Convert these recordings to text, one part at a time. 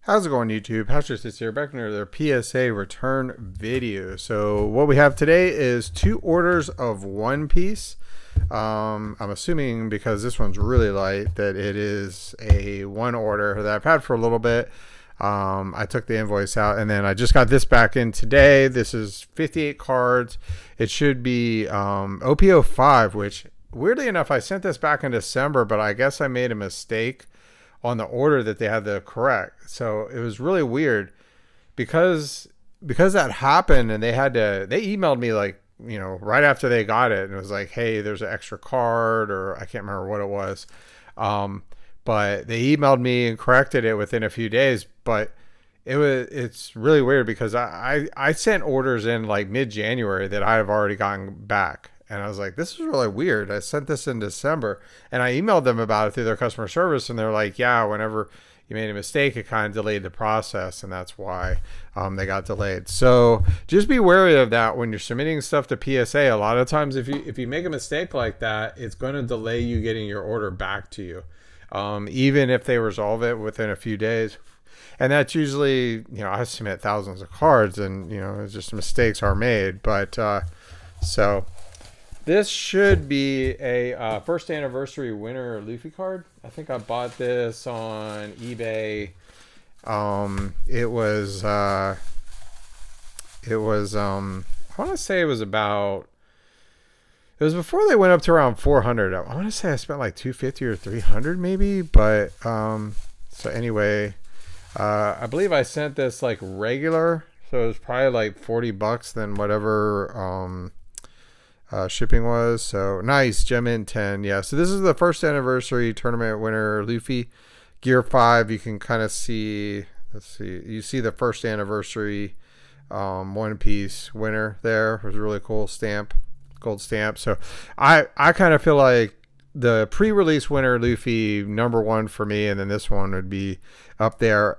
How's it going, YouTube? Pastor Sits here, back into their PSA return video. So what we have today is 2 orders of one piece. I'm assuming because this one's really light that it is a one order that I've had for a little bit. I took the invoice out and then I just got this back in today. This is 58 cards. It should be OP05, which weirdly enough I sent this back in December, but I guess I made a mistake on the order that they had to correct. So it was really weird because that happened, and they emailed me like, you know, right after they got it, and it was like, hey, there's an extra card, or I can't remember what it was. But they emailed me and corrected it within a few days. But it's really weird because I sent orders in like mid-January that I have already gotten back. And I was like, this is really weird. I sent this in December, and I emailed them about it through their customer service, and they're like, yeah, whenever you made a mistake, it kind of delayed the process, and that's why they got delayed. So just be wary of that when you're submitting stuff to PSA. A lot of times, if you make a mistake like that, it's going to delay you getting your order back to you, even if they resolve it within a few days. And that's usually, you know, I submit thousands of cards, and, you know, it's just mistakes are made. But so this should be a first anniversary winner Luffy card. I think I bought this on eBay. It was I want to say it was before they went up to around 400. I want to say I spent like 250 or 300 maybe, but so anyway, I believe I sent this like regular, so it was probably like 40 bucks than whatever shipping was. So nice, gem in 10. Yeah, so this is the first anniversary tournament winner Luffy Gear 5. You can kind of see, let's see, you see the first anniversary one piece winner there. It was a really cool stamp, gold stamp. So I kind of feel like the pre-release winner Luffy #1 for me, and then this one would be up there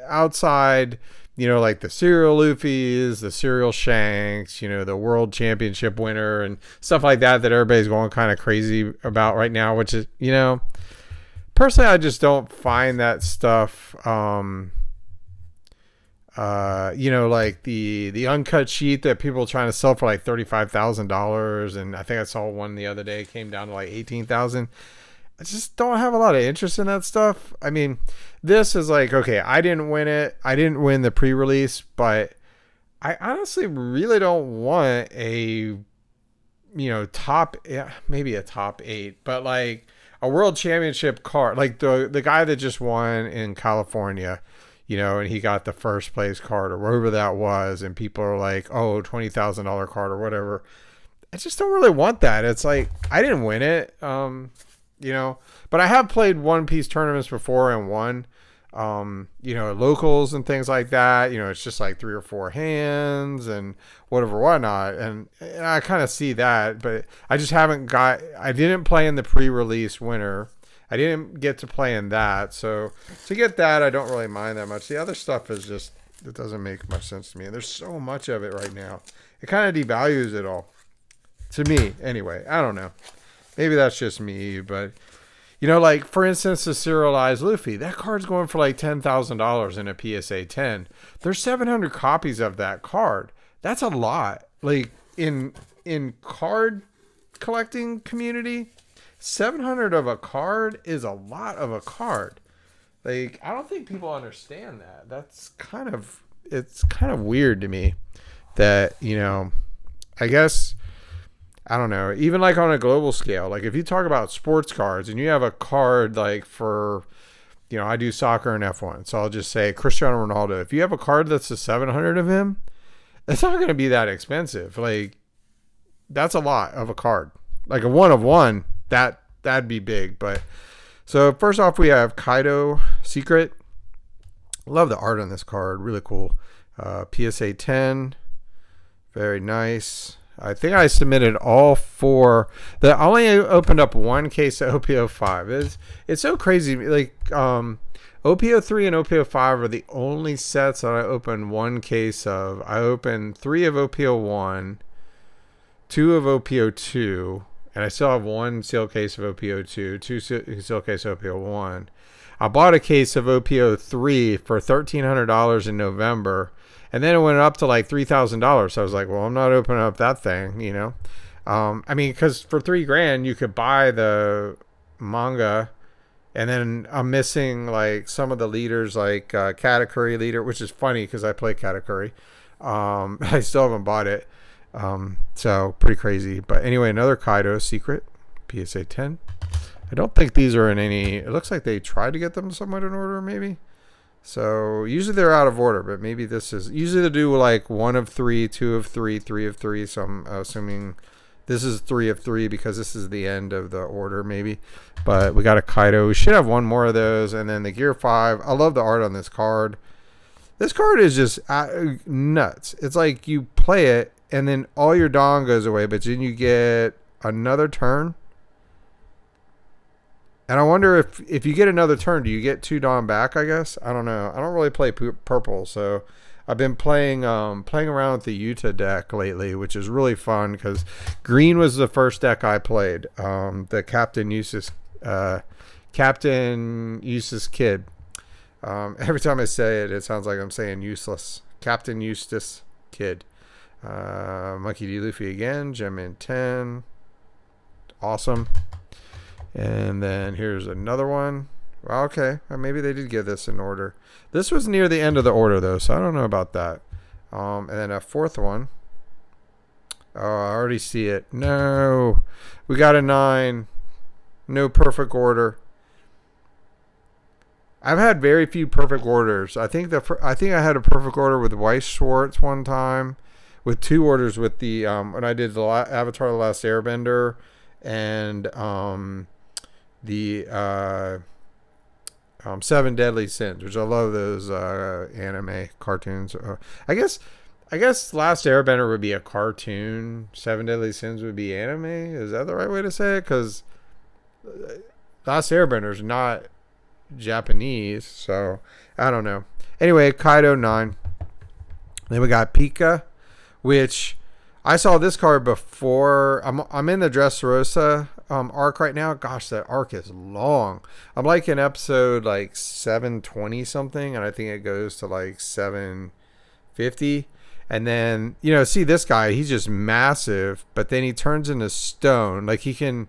outside, you know, like the serial Luffy's, the serial Shanks, you know, the world championship winner and stuff like that everybody's going kind of crazy about right now, which is, you know, personally, I just don't find that stuff, you know, like the uncut sheet that people are trying to sell for like $35,000. And I think I saw one the other day came down to like 18,000. I just don't have a lot of interest in that stuff. I mean, this is like, okay, I didn't win it. I didn't win the pre-release, but I honestly really don't want a, you know, maybe a top 8, but like a world championship card, like the guy that just won in California, you know, and he got the first place card or wherever that was, and people are like, oh, $20,000 card or whatever. I just don't really want that. It's like, I didn't win it. You know, but I have played one piece tournaments before and won, you know, locals and things like that. You know, it's just like 3 or 4 hands and whatever, whatnot. And I kind of see that, but I just I didn't play in the pre-release winner. I didn't get to play in that. So to get that, I don't really mind that much. The other stuff is just, it doesn't make much sense to me. And there's so much of it right now. It kind of devalues it all. To me, anyway. I don't know. Maybe that's just me, but, you know, like, for instance, the serialized Luffy, that card's going for like $10,000 in a PSA 10. There's 700 copies of that card. That's a lot. Like, in card collecting community, 700 of a card is a lot of a card. Like, I don't think people understand that. It's kind of weird to me that, you know, I guess, I don't know, even like on a global scale, like if you talk about sports cards and you have a card like for, you know, I do soccer and F1. So I'll just say Cristiano Ronaldo. If you have a card that's a 700 of him, it's not going to be that expensive. Like, that's a lot of a card. Like a 1 of 1, that'd be big. But so first off, we have Kaido Secret. Love the art on this card. Really cool. PSA 10. Very nice. I think I submitted all 4. I only opened up 1 case of OP05. It's so crazy. Like, OP03 and OP05 are the only sets that I opened 1 case of. I opened 3 of OP01, 2 of OP02, and I still have 1 seal case of OP02, 2 seal case of OP01. I bought a case of OP03 for $1,300 in November, and then it went up to like $3,000. So I was like, well, I'm not opening up that thing, you know. I mean, because for $3,000 you could buy the manga, and then I'm missing like some of the leaders, like Katakuri leader, which is funny because I play Katakuri. I still haven't bought it, so pretty crazy. But anyway, another Kaido secret, PSA 10. I don't think these are in any. It looks like they tried to get them somewhat in order, maybe. So usually they're out of order, but maybe this is. Usually they do like 1 of 3, 2 of 3, 3 of 3. So I'm assuming this is 3 of 3 because this is the end of the order, maybe. But we got a Kaido. We should have one more of those, and then the Gear 5. I love the art on this card. This card is just nuts. It's like you play it, and then all your Dawn goes away, but then you get another turn. And I wonder if you get another turn, do you get 2 Dawn back, I guess? I don't know. I don't really play purple, so I've been playing around with the Utah deck lately, which is really fun because green was the first deck I played. The Captain Eustace Kid. Every time I say it, it sounds like I'm saying useless. Captain Eustace Kid. Monkey D. Luffy again. Gem in 10. Awesome. And then here's another one. Well, okay. Maybe they did give this in order. This was near the end of the order, though, so I don't know about that. And then a fourth one. Oh, I already see it. No. We got a 9. No perfect order. I've had very few perfect orders. I think I had a perfect order with Weiss Schwartz one time, with 2 orders with the when I did the Avatar: The Last Airbender, and the 7 Deadly Sins, which I love those anime cartoons. I guess Last Airbender would be a cartoon. 7 Deadly Sins would be anime. Is that the right way to say it? Because Last Airbender is not Japanese, so I don't know. Anyway, Kaido 9. Then we got Pika, which I saw this card before. I'm in the Dressrosa arc right now. Gosh, that arc is long. I'm like in episode like 720 something, and I think it goes to like 750. And then, you know, see this guy, he's just massive, but then he turns into stone. Like he can,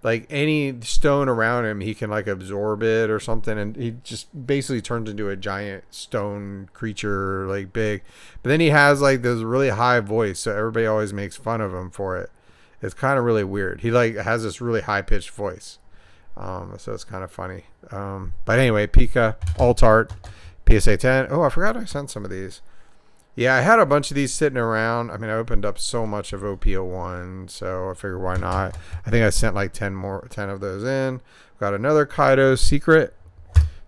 like any stone around him, he can like absorb it or something, and he just basically turns into a giant stone creature, like big. But then he has like this really high voice, so everybody always makes fun of him for it. It's kind of really weird. He like has this really high pitched voice, so it's kind of funny. But anyway, Pika, alt art, PSA 10. Oh, I forgot I sent some of these. Yeah, I had a bunch of these sitting around. I mean, I opened up so much of OP01, so I figured why not. I think I sent like 10 of those in. Got another Kaido secret,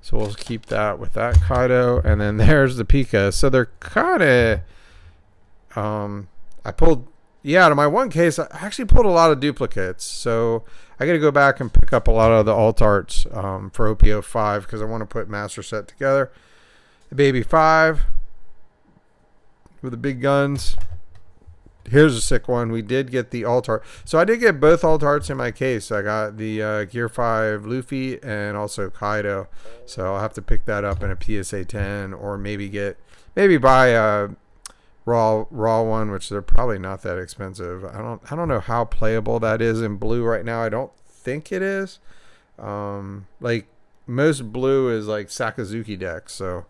so we'll keep that with that Kaido. And then there's the Pika. So they're kind of, I pulled, yeah, out of my one case, I actually pulled a lot of duplicates. So I got to go back and pick up a lot of the alt arts for OP05 because I want to put master set together. The Baby 5. With the big guns. Here's a sick one. We did get the alt art. So I did get both alt arts in my case. I got the Gear 5 Luffy and also Kaido. So I'll have to pick that up in a PSA 10, or maybe buy a raw one, which they're probably not that expensive. I don't know how playable that is in blue right now. I don't think it is. Like most blue is like Sakazuki decks. So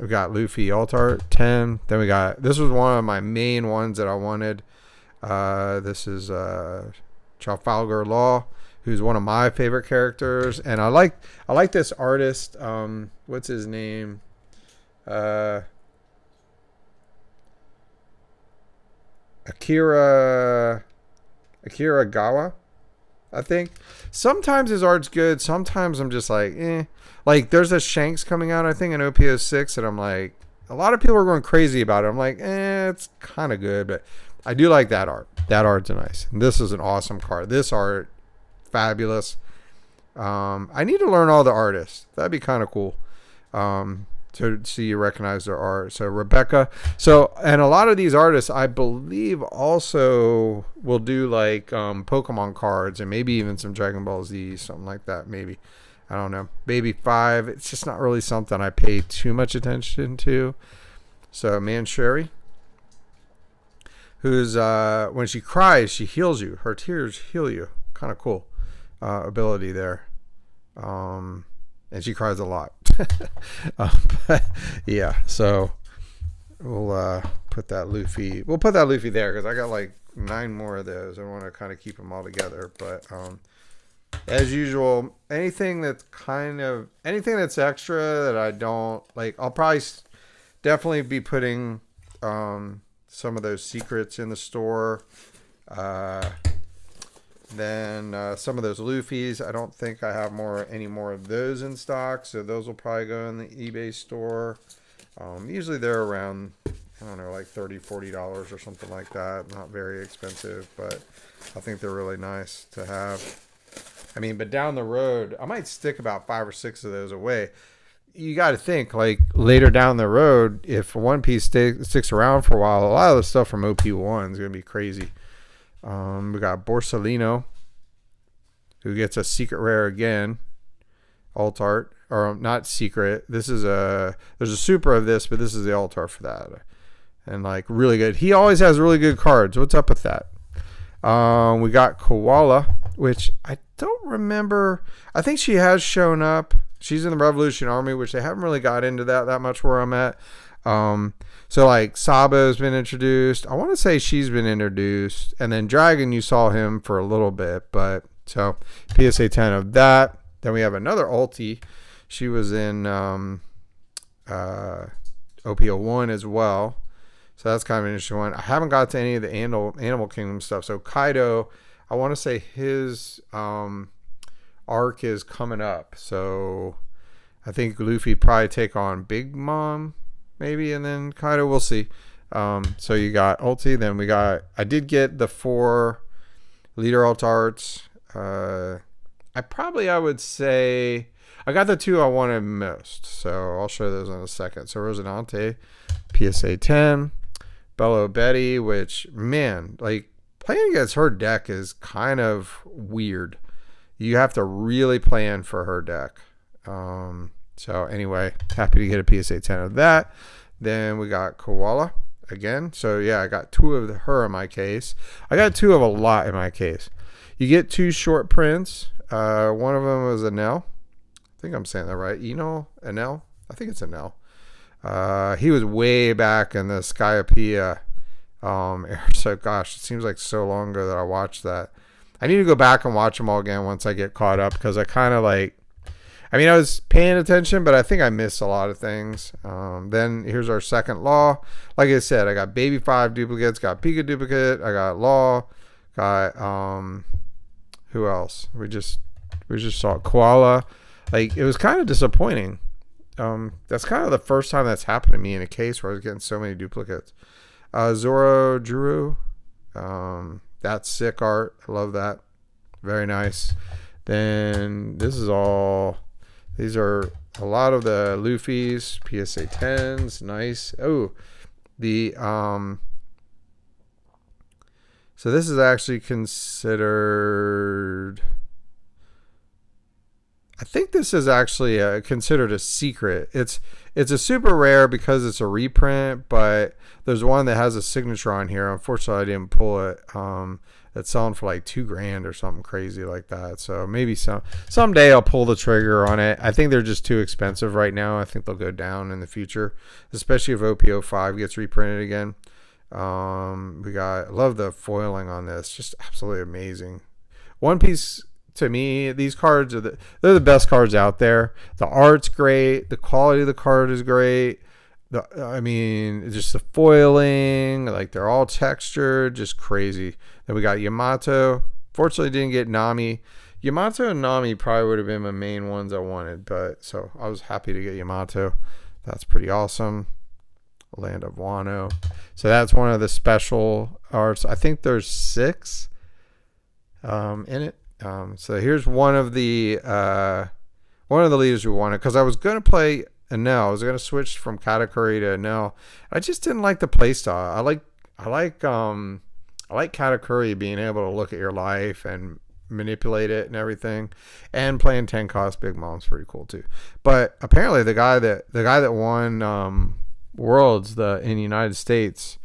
we got Luffy alt art 10. Then we got, this was one of my main ones that I wanted. This is Trafalgar Law, who's one of my favorite characters, and I like this artist. What's his name? Akira Gawa, I think. Sometimes his art's good. Sometimes I'm just like, eh. Like, there's a Shanks coming out, I think, in OP06, and I'm like, a lot of people are going crazy about it. I'm like, it's kind of good, but I do like that art. That art's nice. And this is an awesome card. This art, fabulous. I need to learn all the artists. That'd be kind of cool. To see you recognize their art. So Rebecca. So, and a lot of these artists, I believe, also will do like Pokemon cards and maybe even some Dragon Ball Z, something like that, maybe. I don't know. Baby 5, it's just not really something I pay too much attention to. So Mancheri, who's when she cries, she heals you. Her tears heal you. Kind of cool ability there. And she cries a lot. But yeah, so we'll put that Luffy. We'll put that Luffy there because I got like 9 more of those. I want to kind of keep them all together, but as usual, anything that's extra that I don't like, I'll probably definitely be putting some of those secrets in the store. Then some of those Luffys, I don't think I have any more of those in stock, so those will probably go in the eBay store. Usually they're around, I don't know, like $30-$40 or something like that. Not very expensive, but I think they're really nice to have. I mean, but down the road, I might stick about 5 or 6 of those away. You got to think, like, later down the road, if One Piece sticks around for a while, a lot of the stuff from OP1 is going to be crazy. We got Borsalino, who gets a secret rare again. Alt art, or not secret. There's a super of this, but this is the alt art for that. And, like, really good. He always has really good cards. What's up with that? We got Koala, which I don't remember. I think she has shown up. She's in the Revolution Army, which they haven't really got into that much where I'm at. So like Sabo's been introduced. I want to say she's been introduced. And then Dragon, you saw him for a little bit. But so PSA 10 of that. Then we have another ulti. She was in OP01 as well. So that's kind of an interesting one. I haven't got to any of the Animal Kingdom stuff. So Kaido, I want to say his arc is coming up. So I think Luffy probably take on Big Mom, maybe, and then Kaido, we'll see. So you got ulti. Then we got, I did get the 4 leader alt arts. I would say I got the 2 I wanted most. So I'll show those in a second. So Rosinante, PSA 10. Bello Betty, which, man, like, playing against her deck is kind of weird. You have to really plan for her deck. So anyway, happy to get a PSA 10 of that. Then we got Koala again. So yeah, I got 2 of her in my case. I got 2 of a lot in my case. You get 2 short prints. One of them was Enel. I think I'm saying that right. Enel? I think it's Enel. He was way back in the Skyapea so gosh, it seems like so long ago that I watched that. I need to go back and watch them all again once I get caught up, because I kind of like, I mean, I was paying attention, but I think I missed a lot of things. Then here's our second Law. Like I said, I got Baby 5 duplicates, got Pika duplicate, I got Law, got who else? We just saw Koala. Like, it was kind of disappointing. That's kind of the first time that's happened to me in a case where I was getting so many duplicates. Zoro Juru, that's sick art. I love that. Very nice. Then these are a lot of the Luffy's PSA 10s. Nice. Oh, so this is actually considered, I think this is actually considered a secret. It's a super rare because it's a reprint, but there's one that has a signature on here. Unfortunately, I didn't pull it. It's selling for like $2,000 or something crazy like that. So maybe someday I'll pull the trigger on it. I think they're just too expensive right now. I think they'll go down in the future, especially if OP05 gets reprinted again. I love the foiling on this. Just absolutely amazing. One Piece, to me, these cards they're the best cards out there. The art's great. The quality of the card is great. I mean, just the foiling, like, they're all textured, just crazy. Then we got Yamato. Fortunately, didn't get Nami. Yamato and Nami probably would have been my main ones I wanted, but so I was happy to get Yamato. That's pretty awesome. Land of Wano. So that's one of the special arts. I think there's 6 in it. So here's one of the leaders we wanted, because I was going to play Enel. I was going to switch from Katakuri to Enel. I just didn't like the playstyle. I like Katakuri being able to look at your life and manipulate it and everything. And playing 10 cost Big Mom's pretty cool too. But apparently the guy that won Worlds in the United States,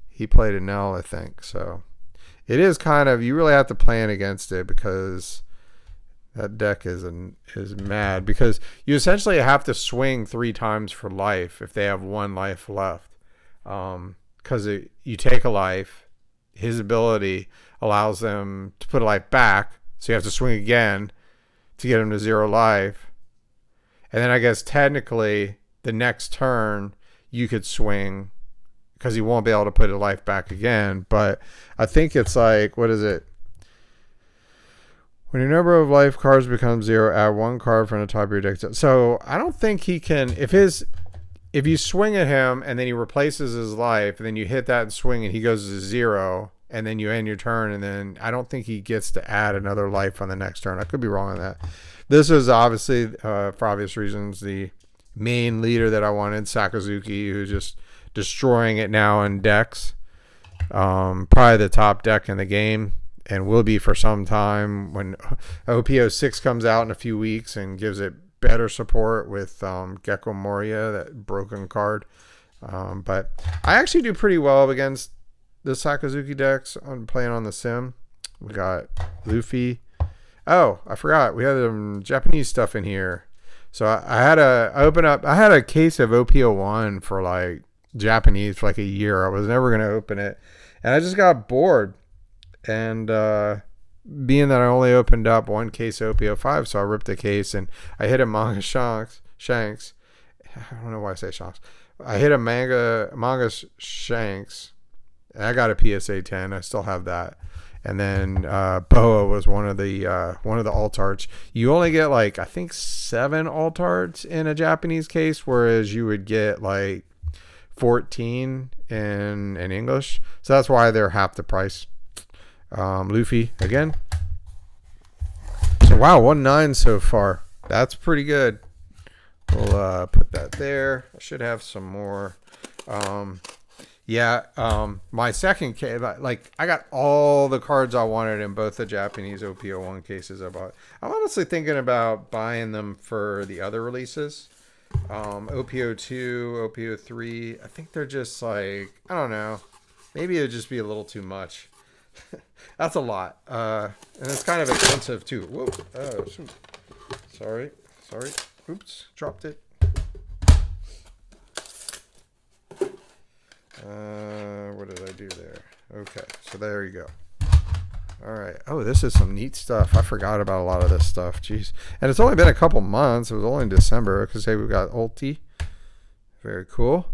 he played a Nell, I think. So it is kind of, you really have to plan against it, because that deck is mad, because you essentially have to swing 3 times for life if they have 1 life left. Because you take a life, his ability allows them to put a life back, so you have to swing again to get him to 0 life. And then I guess technically the next turn you could swing, because he won't be able to put a life back again. But I think it's like, what is it? When your number of life cards becomes 0, add 1 card from the top of your deck. So I don't think he can, if you swing at him and then he replaces his life, and then you hit that and swing and he goes to 0, and then you end your turn, and then I don't think he gets to add another life on the next turn. I could be wrong on that. This is obviously, for obvious reasons, the main leader that I wanted, Sakazuki, who's just destroying it now in decks. Probably the top deck in the game, and will be for some time when OP06 comes out in a few weeks and gives it better support with Gecko Moria, that broken card. But I actually do pretty well against the Sakazuki decks on playing on the sim. We got Luffy. Oh, I forgot. We had some Japanese stuff in here. So I had a case of OP01 for like Japanese for like a year. I was never going to open it. And I just got bored. And being that I only opened up 1 case of OP05, so I ripped the case and I hit a manga Shanks. I don't know why I say Shanks. I hit a manga Shanks. And I got a PSA 10. I still have that. And then Boa was one of the alt arts. You only get like, I think 7 alt arts in a Japanese case, whereas you would get like 14 in English. So that's why they're half the price. Luffy again. So wow, 1-9 so far. That's pretty good. We'll put that there. I should have some more. My second case, like, I got all the cards I wanted in both the Japanese OP01 cases I bought. I'm honestly thinking about buying them for the other releases. OP02, OP03. I think they're just like, I don't know. Maybe it'd just be a little too much. That's a lot. And it's kind of expensive too. Whoa. Oh, shoot. Sorry. Oops. Dropped it. What did I do there? Okay. So there you go. All right. Oh, this is some neat stuff. I forgot about a lot of this stuff. Jeez. And it's only been a couple months. It was only in December. Because, hey, we've got Ulti. Very cool.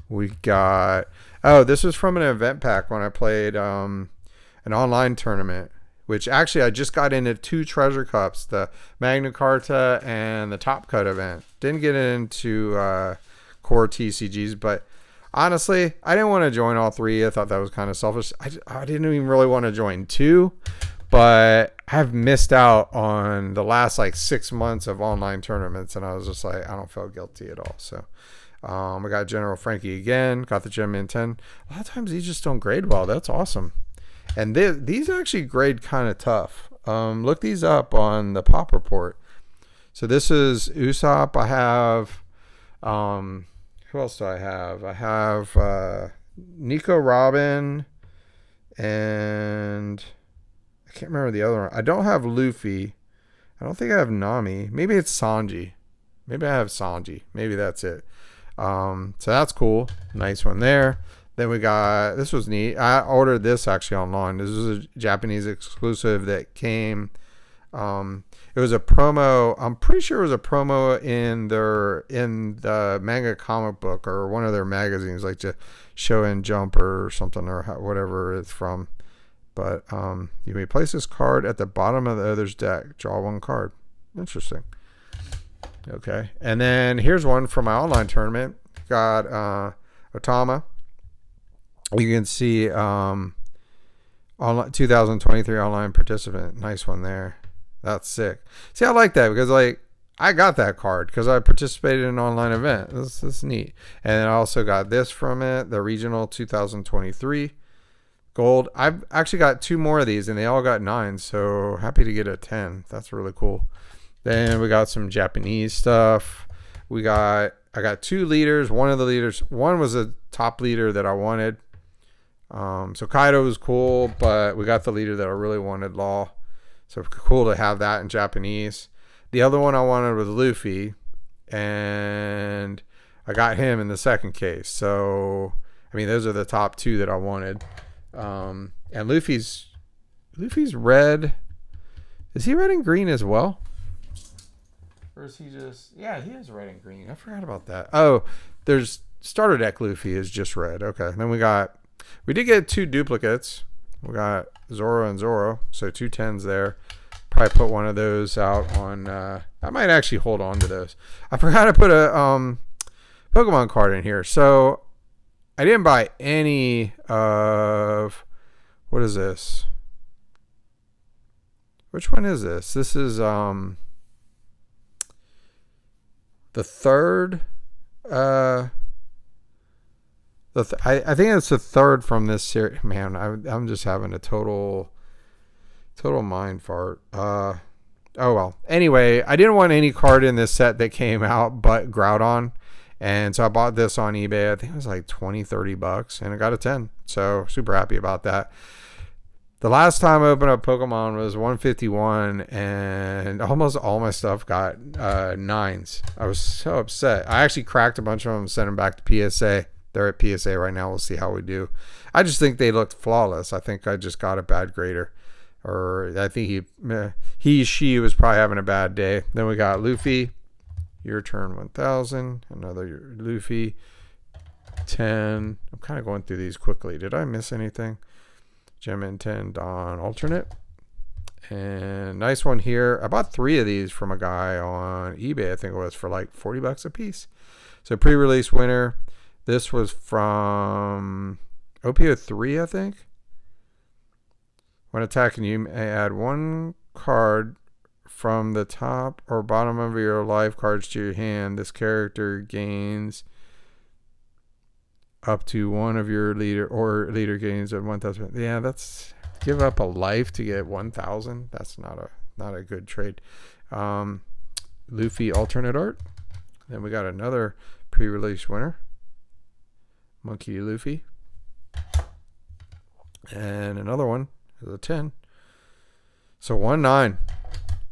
We got... Oh, this was from an event pack when I played an online tournament, which actually I just got into 2 treasure cups, the Magna Carta and the Top Cut event. Didn't get into core TCGs, but honestly, I didn't want to join all 3. I thought that was kind of selfish. I didn't even really want to join 2, but I've missed out on the last like 6 months of online tournaments, and I was just like, I don't feel guilty at all. So I got General Frankie again, got the Gem Man 10. A lot of times these just don't grade well. That's awesome. And these actually grade kind of tough. Look these up on the Pop Report. So this is Usopp. I have, who else do I have? I have Nico Robin, and I can't remember the other one. I don't have Luffy. I don't think I have Nami. Maybe it's Sanji. Maybe I have Sanji. Maybe that's it. So that's cool. Nice one there. Then we got, this was neat. I ordered this actually online. This was a Japanese exclusive that came. It was a promo. I'm pretty sure it was a promo in the manga comic book or one of their magazines, like Shonen Jump or something, or whatever it's from. But you may place this card at the bottom of the other's deck. Draw 1 card. Interesting. Okay, and then here's one from my online tournament. Got Otama. You can see online 2023 online participant. Nice one there. That's sick. See, I like that because like I got that card because I participated in an online event. That's neat. And I also got this from it, the regional 2023 gold. I've actually got 2 more of these, and they all got 9. So happy to get a 10. That's really cool. Then we got some Japanese stuff. I got 2 leaders. One of the leaders, one was a top leader that I wanted. So Kaido was cool, but we got the leader that I really wanted, Law. So cool to have that in Japanese. The other one I wanted was Luffy, and I got him in the second case. So, I mean, those are the top 2 that I wanted. And Luffy's red. Is he red and green as well? Or is he just... Yeah, he is red and green. I forgot about that. Oh, there's starter deck Luffy is just red. Okay. Then we did get 2 duplicates. We got Zoro and Zoro. So 2 10s there. Probably put one of those out on... I might actually hold on to those. I forgot to put a Pokemon card in here. So I didn't buy any of... What is this? Which one is this? This is the third. I think it's the third from this series. Man, I'm just having a total mind fart. Oh well. Anyway, I didn't want any card in this set that came out but Groudon. And so I bought this on eBay. I think it was like 20-30 bucks, and I got a 10. So super happy about that. The last time I opened up Pokemon was 151, and almost all my stuff got 9s. I was so upset. I actually cracked a bunch of them and sent them back to PSA. They're at PSA right now. We'll see how we do. I just think they looked flawless. I think I just got a bad grader. Or I think she was probably having a bad day. Then we got Luffy. Your turn 1000. Another Luffy. 10. I'm kind of going through these quickly. Did I miss anything? Gem and 10 Don alternate. And nice one here. I bought 3 of these from a guy on eBay. I think it was for like 40 bucks a piece. So pre-release winner. This was from OP03, I think. When attacking, you may add 1 card from the top or bottom of your life cards to your hand. This character gains up to 1 of your leader gains at 1,000. Yeah, that's give up a life to get 1,000. That's not a good trade. Luffy alternate art. Then we got another pre-release winner. Monkey Luffy. And another one is a 10. So 1-9.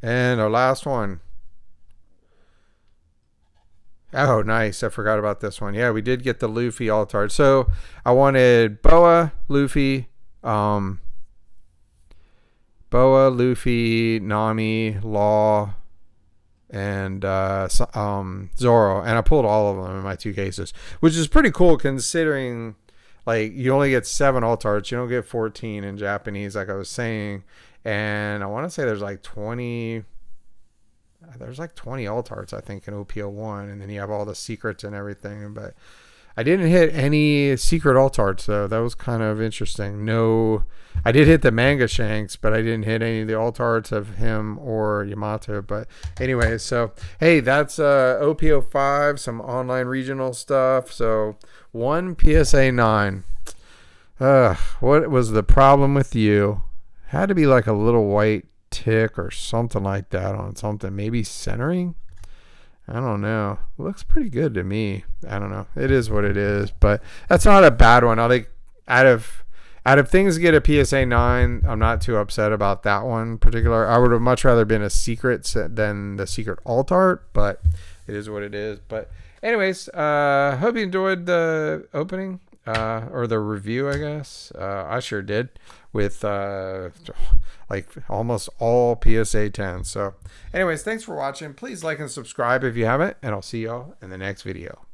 And our last one. Oh, nice. I forgot about this one. Yeah, we did get the Luffy alt art. So I wanted Boa, Luffy, Nami, Law, and Zoro. And I pulled all of them in my 2 cases, which is pretty cool considering like you only get 7 alt arts. You don't get 14 in Japanese, like I was saying. And I want to say there's like 20 alt arts, I think, in OP01, and then you have all the secrets and everything. But I didn't hit any secret alt arts, though. That was kind of interesting. No, I did hit the manga Shanks, but I didn't hit any of the alt arts of him or Yamato. But anyway, so hey, that's OP05, some online regional stuff. So 1 PSA 9. What was the problem with you? Had to be like a little white tick or something like that on something. Maybe centering? I don't know. Looks pretty good to me. I don't know. It is what it is, but that's not a bad one. I think out of things get a PSA 9, I'm not too upset about that one in particular. I would have much rather been a secret than the secret alt art, but it is what it is. But anyways, hope you enjoyed the opening or the review, I guess. I sure did, with like almost all PSA 10. So anyways, thanks for watching. Please like and subscribe if you haven't, and I'll see y'all in the next video.